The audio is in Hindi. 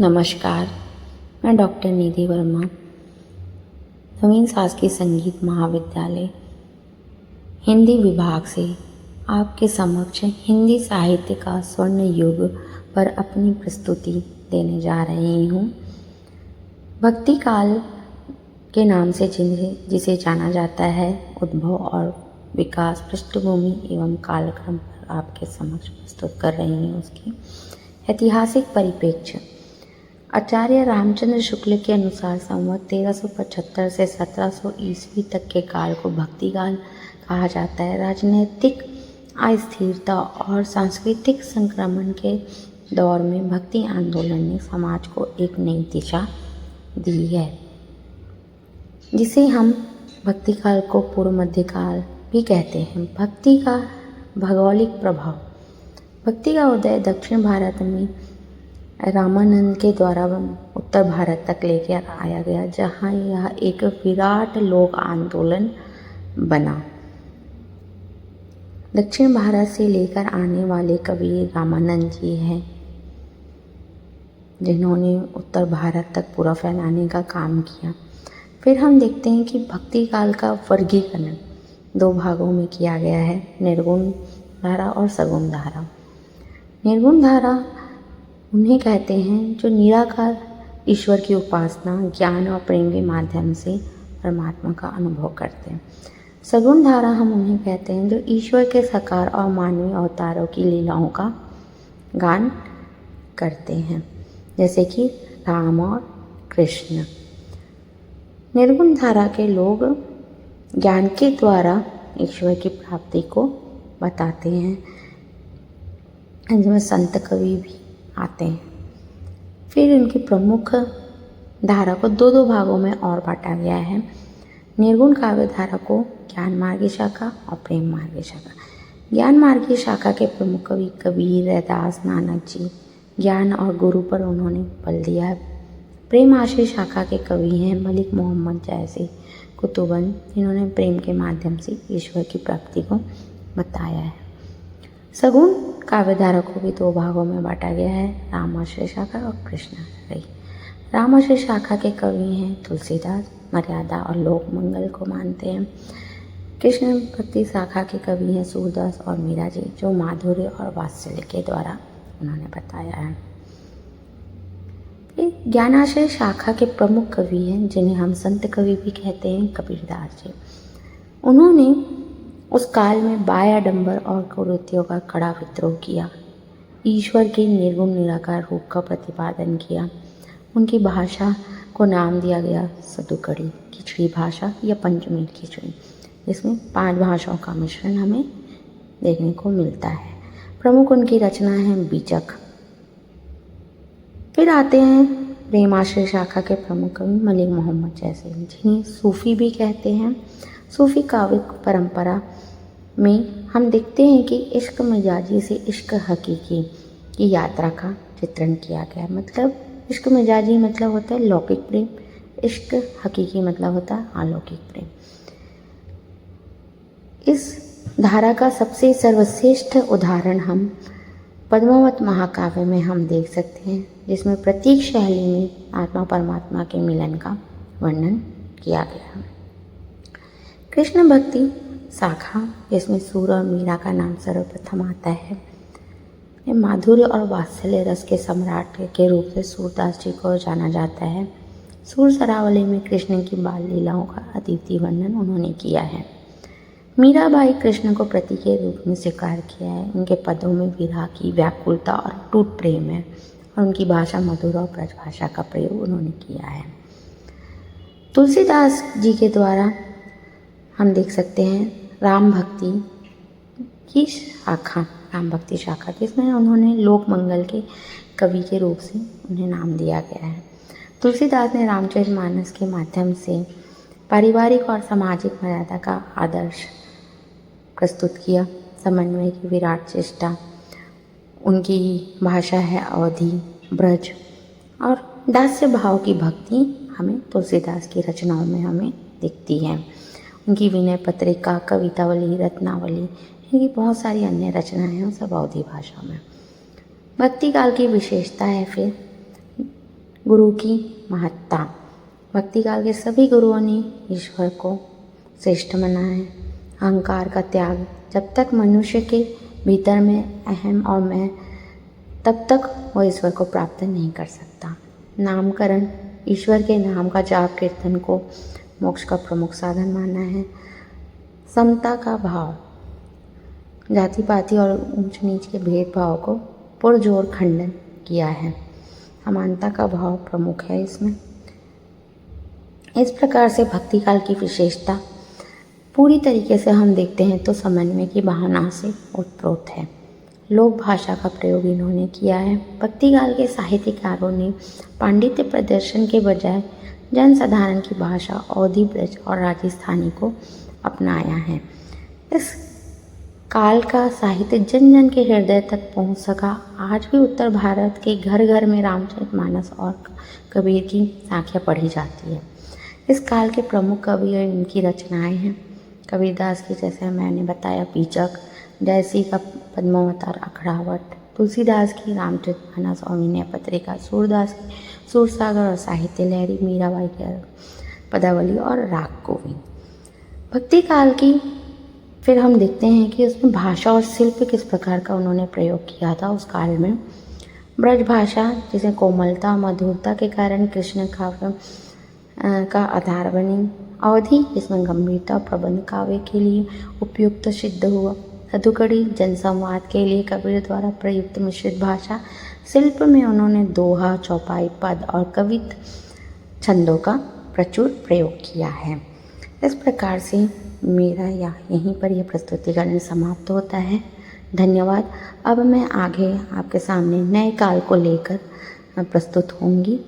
नमस्कार, मैं डॉक्टर निधि वर्मा, नवीन शासकीय संगीत महाविद्यालय हिंदी विभाग से आपके समक्ष हिंदी साहित्य का स्वर्ण युग पर अपनी प्रस्तुति देने जा रही हूँ। भक्ति काल के नाम से जिसे जाना जाता है, उद्भव और विकास पृष्ठभूमि एवं कालक्रम पर आपके समक्ष प्रस्तुत कर रही हूँ। उसकी ऐतिहासिक परिप्रेक्ष्य आचार्य रामचंद्र शुक्ल के अनुसार संवत 1375 से 1700 ईस्वी तक के काल को भक्ति काल कहा जाता है। राजनीतिक अस्थिरता और सांस्कृतिक संक्रमण के दौर में भक्ति आंदोलन ने समाज को एक नई दिशा दी है, जिसे हम भक्ति काल को पूर्व मध्य काल भी कहते हैं। भक्ति का भौगोलिक प्रभाव। भक्ति का उदय दक्षिण भारत में रामानंद के द्वारा उत्तर भारत तक लेकर आया गया, जहाँ यह एक विराट लोक आंदोलन बना। दक्षिण भारत से लेकर आने वाले कवि रामानंद जी हैं, जिन्होंने उत्तर भारत तक पूरा फैलाने का काम किया। फिर हम देखते हैं कि भक्ति काल का वर्गीकरण दो भागों में किया गया है, निर्गुण धारा और सगुण धारा। निर्गुण धारा उन्हें कहते हैं जो निराकार ईश्वर की उपासना, ज्ञान और प्रेम के माध्यम से परमात्मा का अनुभव करते हैं। सगुण धारा हम उन्हें कहते हैं जो ईश्वर के साकार और मानवीय अवतारों की लीलाओं का गान करते हैं, जैसे कि राम और कृष्ण। निर्गुण धारा के लोग ज्ञान के द्वारा ईश्वर की प्राप्ति को बताते हैं, जिनमें संत कवि भी आते हैं। फिर इनकी प्रमुख धारा को दो भागों में और बांटा गया है। निर्गुण काव्य धारा को ज्ञान मार्गी शाखा और प्रेम मार्गी शाखा। ज्ञान मार्गी शाखा के प्रमुख कवि कबीर, रैदास, नानक जी ज्ञान और गुरु पर उन्होंने बल दिया है। प्रेम आश्रय शाखा के कवि हैं मलिक मोहम्मद जैसे कुतुबन, जिन्होंने प्रेम के माध्यम से ईश्वर की प्राप्ति को बताया है। सगुण काव्यधारा को भी दो भागों में बांटा गया है, रामाश्रय शाखा और कृष्णाश्रय। रामाश्रय शाखा के कवि हैं तुलसीदास, मर्यादा और लोक मंगल को मानते हैं। कृष्ण भक्ति शाखा के कवि हैं सूरदास और मीरा जी, जो माधुर्य और वात्सल्य के द्वारा उन्होंने बताया है। ज्ञानाश्रय शाखा के प्रमुख कवि हैं, जिन्हें हम संत कवि भी कहते हैं, कबीरदास जी। उन्होंने उस काल में बायाडंबर और कुरीतियों का कड़ा विद्रोह किया, ईश्वर के निर्गुण निराकार रूप का प्रतिपादन किया। उनकी भाषा को नाम दिया गया सदुकड़ी, खिचड़ी भाषा या पंचमेल खिचड़ी, जिसमें 5 भाषाओं का मिश्रण हमें देखने को मिलता है। प्रमुख उनकी रचना है बीजक। फिर आते हैं प्रेमाश्रय शाखा के प्रमुख कवि मलिक मोहम्मद जैसे, जिन्हें सूफी भी कहते हैं। सूफी काव्य परंपरा में हम देखते हैं कि इश्क मिजाजी से इश्क हकीकी की यात्रा का चित्रण किया गया। मतलब इश्क मिजाजी मतलब होता है लौकिक प्रेम, इश्क हकीकी मतलब होता है अलौकिक प्रेम। इस धारा का सबसे सर्वश्रेष्ठ उदाहरण हम पद्मावत महाकाव्य में हम देख सकते हैं, जिसमें प्रतीक शैली में आत्मा परमात्मा के मिलन का वर्णन किया गया है। कृष्ण भक्ति शाखा, जिसमें सूर और मीरा का नाम सर्वप्रथम आता है, ये माधुर्य और वात्सल्य रस के सम्राट के रूप से सूरदास जी को जाना जाता है। सूर सरावली में कृष्ण की बाल लीलाओं का अद्वितीय वर्णन उन्होंने किया है। मीराबाई कृष्ण को पति के रूप में स्वीकार किया है। उनके पदों में विरह की व्याकुलता और टूट प्रेम है, और उनकी भाषा मधुर और ब्रज भाषा का प्रयोग उन्होंने किया है। तुलसीदास जी के द्वारा हम देख सकते हैं राम भक्ति की शाखा, राम भक्ति शाखा, जिसमें उन्होंने लोक मंगल के कवि के रूप से उन्हें नाम दिया गया है। तुलसीदास ने रामचरितमानस के माध्यम से पारिवारिक और सामाजिक मर्यादा का आदर्श प्रस्तुत किया। समन्वय की विराट चेष्टा, उनकी भाषा है अवधी, ब्रज और दास्य भाव की भक्ति हमें तुलसीदास की रचनाओं में हमें दिखती है। उनकी विनय पत्रिका, कवितावली, रत्नावली, इनकी बहुत सारी अन्य रचनाएं हैं, सब अवधी भाषा में। भक्ति काल की विशेषता है फिर गुरु की महत्ता। भक्ति काल के सभी गुरुओं ने ईश्वर को श्रेष्ठ माना है। अहंकार का त्याग। जब तक मनुष्य के भीतर में अहम और मैं, तब तक वह ईश्वर को प्राप्त नहीं कर सकता। नामकरण। ईश्वर के नाम का जाप कीर्तन को मोक्ष का प्रमुख साधन माना है। समता का भाव। जाति पाति और ऊंच नीच के भेदभाव को पुरजोर खंडन किया है। समानता का भाव प्रमुख है इसमें। इस प्रकार से भक्ति काल की विशेषता पूरी तरीके से हम देखते हैं तो समन्वय की भावना से ओतप्रोत है। लोक भाषा का प्रयोग इन्होंने किया है। भक्ति काल के साहित्यकारों ने पांडित्य प्रदर्शन के बजाय जनसाधारण की भाषा अवधी ब्रज और राजस्थानी को अपनाया है। इस काल का साहित्य जन जन के हृदय तक पहुंच सका। आज भी उत्तर भारत के घर घर में रामचरितमानस और कबीर की साखियाँ पढ़ी जाती है। इस काल के प्रमुख कवि और इनकी रचनाएं हैं कबीरदास की, जैसे मैंने बताया पीचक, जयसी का पद्मावतार अखड़ावट, तुलसीदास की रामचरितमानस और विनय पत्रिका, सूरदास की सूरसागर और साहित्य लहरी, मीराबाई की पदावली और राग गोविंद। भक्ति काल की फिर हम देखते हैं कि उसमें भाषा और शिल्प किस प्रकार का उन्होंने प्रयोग किया था उस काल में। ब्रज भाषा जिसे कोमलता मधुरता के कारण कृष्ण काव्य का आधार बनी। अवधि जिसमें गंभीरता और प्रबंध काव्य के लिए उपयुक्त सिद्ध हुआ। अधुकड़ी जनसंवाद के लिए कबीर द्वारा प्रयुक्त मिश्रित भाषा। शिल्प में उन्होंने दोहा, चौपाई, पद और कवित छंदों का प्रचुर प्रयोग किया है। इस प्रकार से मेरा यहीं पर यह प्रस्तुतिकरण समाप्त होता है। धन्यवाद। अब मैं आगे आपके सामने नए काल को लेकर प्रस्तुत होंगी।